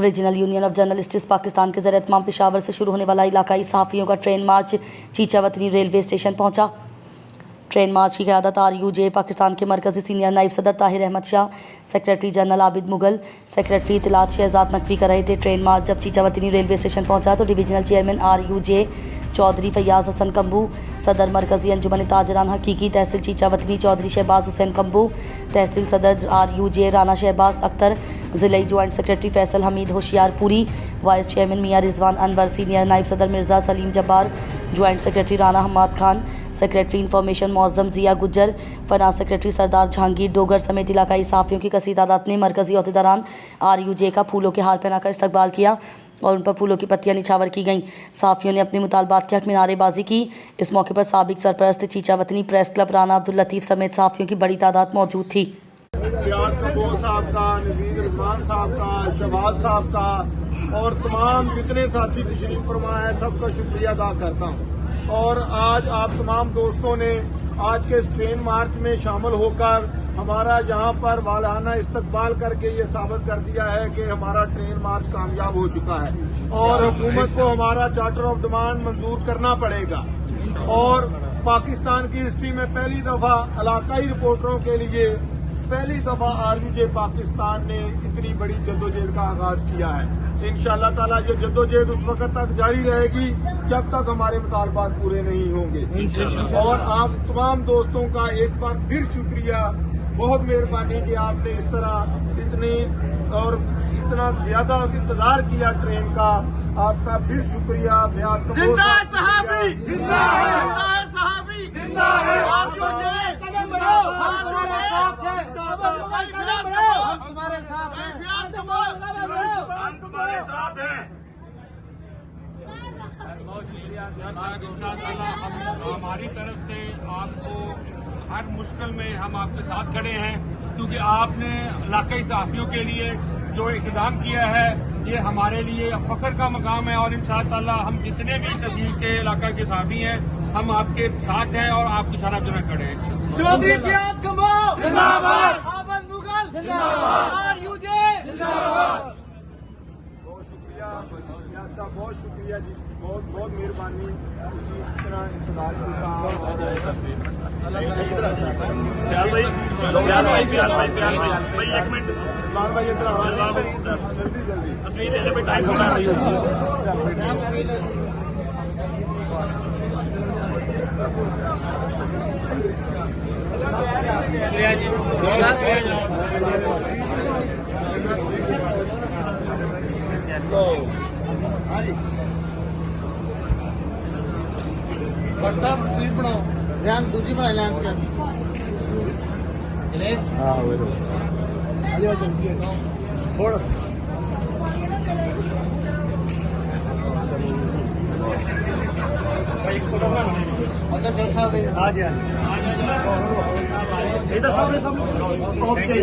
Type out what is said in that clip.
Regional union of journalists Pakistan के ज़रिए तमाम पेशावर से शुरू होने वाला इलाकाई सहाफ़ियों का train march Chichawatni railway station पहुंचा। ट्रेन मार्च की क़यादत RUJ पाकिस्तान के मरकज़ी सीनियर नायब सदर Tahir Ahmad Shah, secretary general Abid Mughal, secretary इत्तलात शहजाद नकवी कर रहे थे। ट्रेन मार्च जब चीचा वतनी रेलवे स्टेशन पहुंचा तो divisional chairman RUJ Chaudhry Fayyaz Hasan Kamboh, सदर मरकज़ी अंजुमन ताजरान हकीकी तहसील चीचा वतनी चौधरी शहबाज हुसैन कम्बू, तहसील सदर RUJ राना शहबाज अख्तर, ज़िले joint secretary Faisal Hameed Hoshiarpuri, vice chairman Mian Rizwan Anwar, senior नायब सदर Mirza Saleem Jabbar, joint secretary Rana Hammad Khan, secretary information Moazzam Zia Gujjar, फना सेक्रेटरी सरदार जहांगीर डोगर समेत इलाकाई सहाफ़ियों की कसीर तादाद ने मरकज़ी अहदेदारान RUJ का फूलों के हार पहनाकर इस्तकबाल किया और उन पर फूलों की पत्तियां निछावर की गईं। सहाफ़ियों ने अपने मुतालबात के हक़ में नारेबाजी की। इस मौके पर साबिक सरपरस्त चीचा वतनी प्रेस क्लब राना अब्दुल लतीफ़ समेत सहाफ़ियों की बड़ी तादाद मौजूद थी। रियाज कपूर साहब का, नवीद रिजवान साहब का, शहबाज साहब का और तमाम जितने साथी तशरीफ फरमा है सबका शुक्रिया अदा करता हूँ। और आज आप तमाम दोस्तों ने आज के इस ट्रेन मार्च में शामिल होकर हमारा यहाँ पर वालाना इस्तकबाल करके ये साबित कर दिया है कि हमारा ट्रेन मार्च कामयाब हो चुका है और हुकूमत को हमारा चार्टर ऑफ डिमांड मंजूर करना पड़ेगा। और पाकिस्तान की हिस्ट्री में पहली दफा इलाकाई रिपोर्टरों के लिए पहली दफा RUJ पाकिस्तान ने इतनी बड़ी जद्दोजहद का आगाज किया है। इंशाअल्लाह ताला ये जद्दोजहद उस वक्त तक जारी रहेगी जब तक हमारे मुतालबात पूरे नहीं होंगे। और आप तमाम दोस्तों का एक बार फिर शुक्रिया, बहुत मेहरबानी कि आपने इस तरह इतना ज्यादा इंतजार किया ट्रेन का। आपका फिर शुक्रिया। जिंदा है सहाबी, जिंदा है सहाबी, जिंदा है तुम्हारे साथ है, तुम्हारे साथ है, तुम्हारे साथ है। बहुत शुक्रिया। हमारी तरफ से आपको हर मुश्किल में हम आपके साथ खड़े हैं, क्योंकि आपने इलाकाई सहाफ़ियों के लिए जो इक़दाम किया है ये हमारे लिए फख्र का मकाम है। और इंशाअल्लाह हम जितने भी तहसील के इलाका के सहाफ़ी हैं हम आपके साथ हैं और आपकी तरफ जो खड़े हैं। चौधरी फैयाज कम्बू जिंदाबाद, आबिद मुगल जिंदाबाद, RUJ जिंदाबाद। बहुत शुक्रिया रियाज साहब, बहुत शुक्रिया जी, बहुत बहुत मेहरबानी। इतना इंतजार एक मिनट भाई जल्दी जल्दी तस्वीर लेने में टाइम हो रहा व्हाट्सएप स्लीप बनाओ, ध्यान दूसरी बनाए लैंड थोड़ा सा अच्छा चौथा हाँ जी हाँ जी। इधर सामने सब ओके।